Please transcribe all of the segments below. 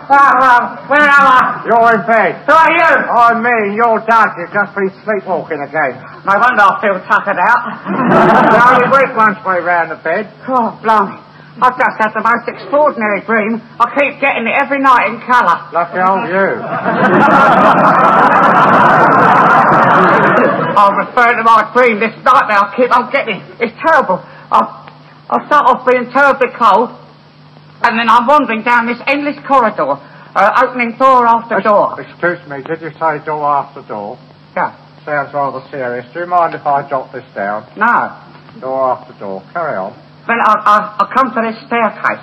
Where am I? You're in bed. Who are you? I'm me, you're Dud. You've just been sleepwalking again. No wonder I feel tuckered out. You only went once way round the bed. Oh, blimey. I've just had the most extraordinary dream. I keep getting it every night in colour. Lucky old you. I'll refer to my dream this nightmare I keep on getting. It's terrible. I'll start off being terribly cold, and then I'm wandering down this endless corridor, opening door after door. Excuse me, did you say door after door? Yeah. Sounds rather serious. Do you mind if I jot this down? No. Door after door. Carry on. Then I'll come to this staircase,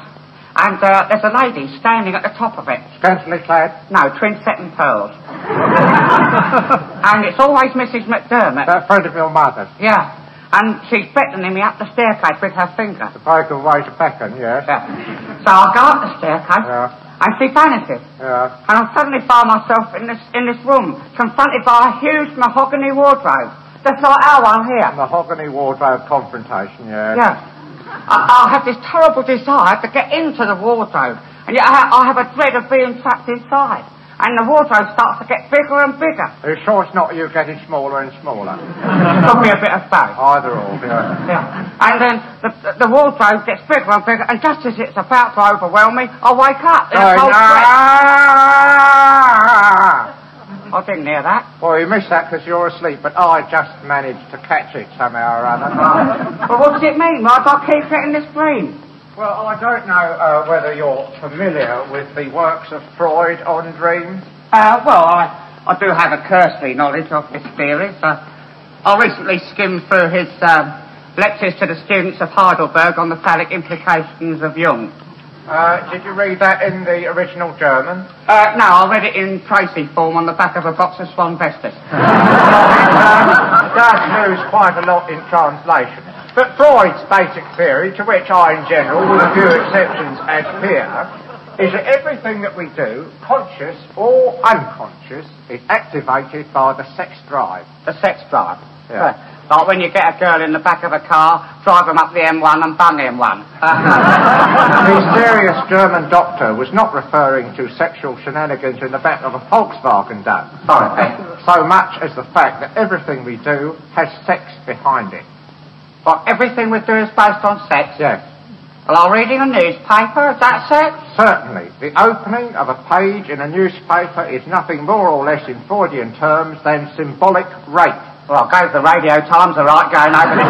and there's a lady standing at the top of it. Scantily clad? No, twin-setting pearls. And it's always Mrs. McDermott. That friend of your mother's? Yeah. And she's beckoning me up the staircase with her finger. The break of way to beckon, yes. Yeah. So I go up the staircase, and she vanishes. Yeah. And I suddenly find myself in this room, confronted by a huge mahogany wardrobe. Just like our one here. Mahogany wardrobe confrontation, yes. Yeah. I have this terrible desire to get into the wardrobe, and yet I have a dread of being trapped inside. And the wardrobe starts to get bigger and bigger. Are you sure it's not you getting smaller and smaller? Probably a bit of both. Either or, yeah. Yeah. And then the wardrobe gets bigger and bigger, and just as it's about to overwhelm me, I wake up in a cold sweat. I didn't hear that. Well, you missed that because you're asleep, but I just managed to catch it somehow or other. Well, what does it mean? Why do I keep getting this dream? Well, I don't know whether you're familiar with the works of Freud on dreams. Well, I do have a cursory knowledge of his theories. I recently skimmed through his lectures to the students of Heidelberg on the phallic implications of Jung. Did you read that in the original German? No, I read it in Tracy form on the back of a box of Swan Vestas. It does lose quite a lot in translation. But Freud's basic theory, to which I in general, with a few exceptions, adhere, is that everything that we do, conscious or unconscious, is activated by the sex drive. The sex drive? Yeah. Like when you get a girl in the back of a car, drive them up the M1 and bung the M1. The serious German doctor was not referring to sexual shenanigans in the back of a Volkswagen, Dud. So much as the fact that everything we do has sex behind it. Well, everything we do is based on sex? Yes. Well, reading a newspaper, is that sex? Certainly. The opening of a page in a newspaper is nothing more or less in Freudian terms than symbolic rape. Well, I gave the Radio Times a right going over this.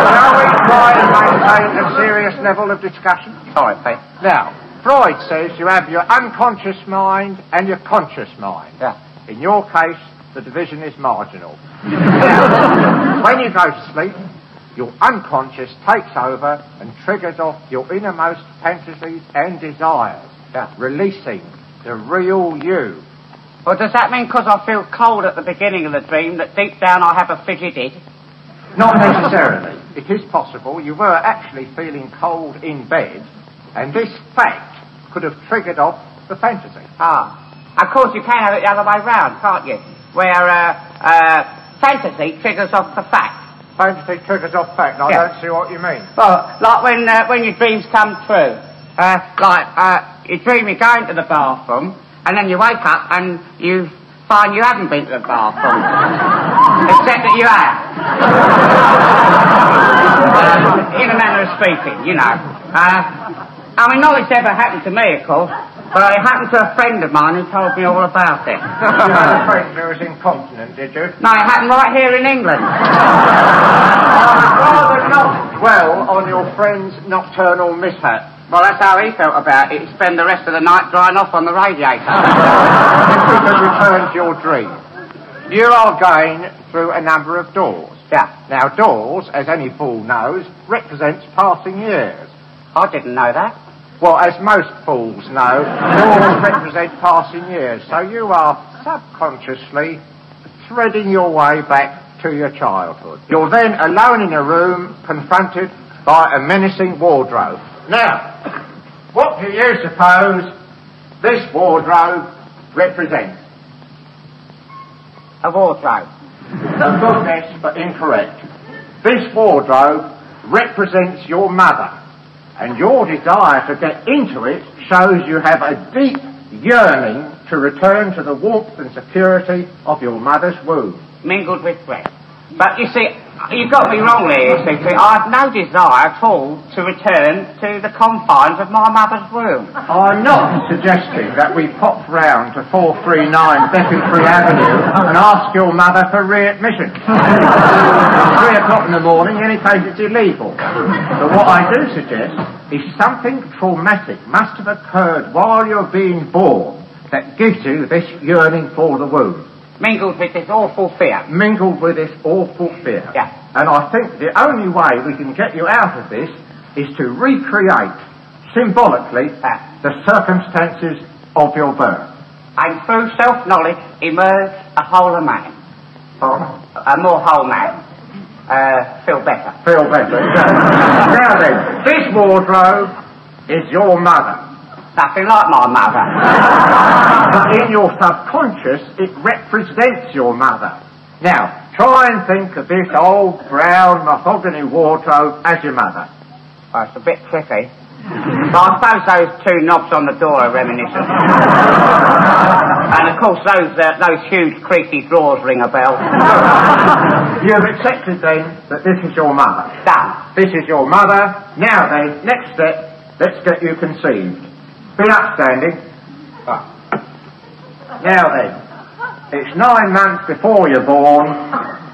Shall we try and maintain a serious level of discussion? Sorry, Pete. Now, Freud says you have your unconscious mind and your conscious mind. Yeah. In your case, the division is marginal. Now, when you go to sleep, your unconscious takes over and triggers off your innermost fantasies and desires, releasing the real you. Well, does that mean because I feel cold at the beginning of the dream that deep down I have a frigidity? Not necessarily. It is possible you were actually feeling cold in bed, and this fact could have triggered off the fantasy. Of course you can have it the other way round, can't you? Where fantasy triggers off the fact. Fantasy triggers off fact. I don't see what you mean. Well, like when your dreams come true. You dream you're going to the bathroom, and then you wake up and you find you haven't been to the bathroom. Except that you have. In a manner of speaking, you know. I mean, not it's ever happened to me, of course, but it happened to a friend of mine who told me all about it. You had a friend who was incontinent, did you? No, it happened right here in England. Rather not well on your friend's nocturnal mishap. Well, that's how he felt about it. He'd spend the rest of the night drying off on the radiator. If we could return to your dream, you are going through a number of doors. Yeah. Now, doors, as any fool knows, represents passing years. I didn't know that. Well, as most fools know, doors represent passing years. So you are subconsciously threading your way back to your childhood. You're then alone in a room, confronted by a menacing wardrobe. Now, what do you suppose this wardrobe represents? A wardrobe. Good guess, but incorrect. This wardrobe represents your mother, And your desire to get into it shows you have a deep yearning to return to the warmth and security of your mother's womb. Mingled with breath. But you see, you got me wrong there, you see. I have no desire at all to return to the confines of my mother's womb. I'm not suggesting that we pop round to 439 Beaconsbury Avenue and ask your mother for readmission. 3 o'clock in the morning, in any case it's illegal. But what I do suggest is something traumatic must have occurred while you're being born that gives you this yearning for the womb. Mingled with this awful fear. Mingled with this awful fear. Yeah. And I think the only way we can get you out of this is to recreate, symbolically, the circumstances of your birth. And through self-knowledge emerge a wholer man. A more whole man. Feel better. Feel better. Now then, this wardrobe is your mother. Nothing like my mother. But in your subconscious, it represents your mother. Now, try and think of this old brown mahogany wardrobe as your mother. Well, it's a bit tricky. But I suppose those 2 knobs on the door are reminiscent. And of course those huge creaky drawers ring a bell. You have accepted then that this is your mother. Done. This is your mother. Now then, next step, let's get you conceived. Be upstanding. Now then, it's 9 months before you're born.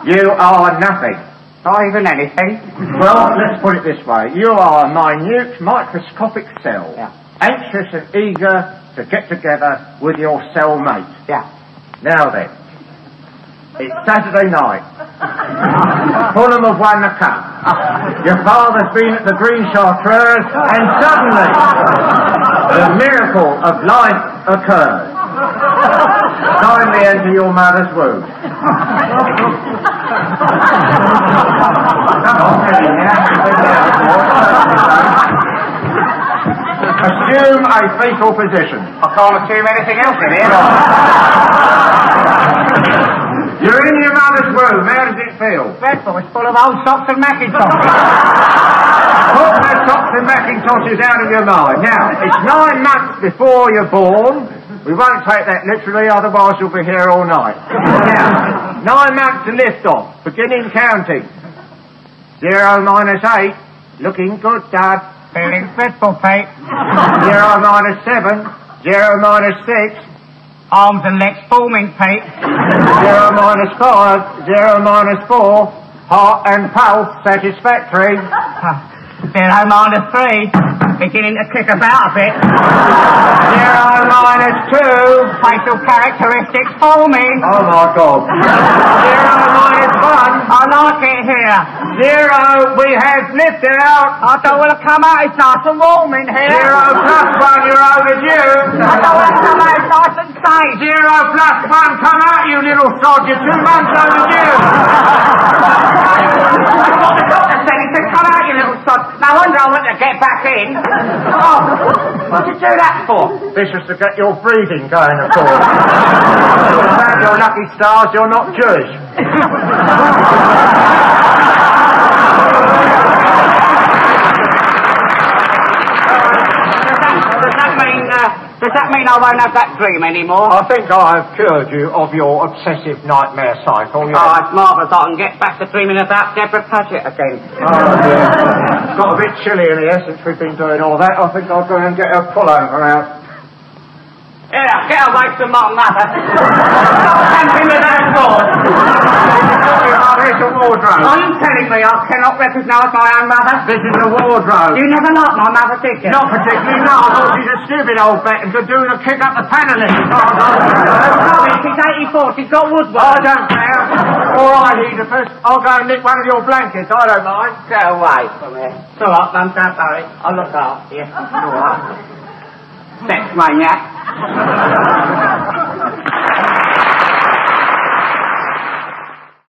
You are nothing. Not even anything. Well, let's put it this way. You are a minute, microscopic cell. Yeah. Anxious and eager to get together with your cell mate. Yeah. Now then, it's Saturday night. Fulham have won the cup. Your father's been at the Green Chartreuse, and suddenly the miracle of life occurs. Kindly enter your mother's womb. Assume a fetal position. I can't assume anything else in here. You're in your mother's womb. How does it feel? Dreadful. It's full of old socks and Macintoshes. Put the socks and Macintoshes out of your mind. Now, it's 9 months before you're born. We won't take that literally, otherwise you'll be here all night. Now, 9 months to lift off. Beginning counting. 0 minus 8. Looking good, Dad. Feeling dreadful, Pete. 0 minus 7. 0 minus 6. Arms and legs forming, Pete. 0 minus 5. 0 minus 4. Heart and pulse satisfactory. 0 minus 3. Beginning to kick about a bit. 0 minus 2. Facial characteristics forming. Oh my God. 0 minus 1. I like it here. 0, we have lifted out. I don't want to come out, it's nice and warm in here. 0 plus 1, you're overdue. I don't want to come out, it's nice and safe. 0 plus 1, come out, you little sod, you're 2 months overdue. What the doctor said, he said, come out, you little sod. No wonder I want to get back in. Oh, what did you do that for? This is to get your breathing going, of course. Found your lucky stars, you're not Jewish. Does that mean I won't have that dream anymore? I think I have cured you of your obsessive nightmare cycle. Yes. Oh, it's marvellous. I can get back to dreaming about Deborah Paget again. Oh, dear. It's got a bit chilly in here since we've been doing all that. I think I'll go and get a pullover out. Yeah, get away from my mother. Stop tampering with that door. Here's a wardrobe. Are you telling me I cannot recognise my own mother? This is the wardrobe. You never liked my mother, did you? Not particularly, no. I thought she's a stupid old bet and could do with a kick up the panelling. She's 84, she's got woodwork. I don't care. All right, Edithus. I'll go and nick one of your blankets. I don't mind. Get away from here. It's all right, Mum, don't worry. I'll look after you. It's all right. Sex maniac.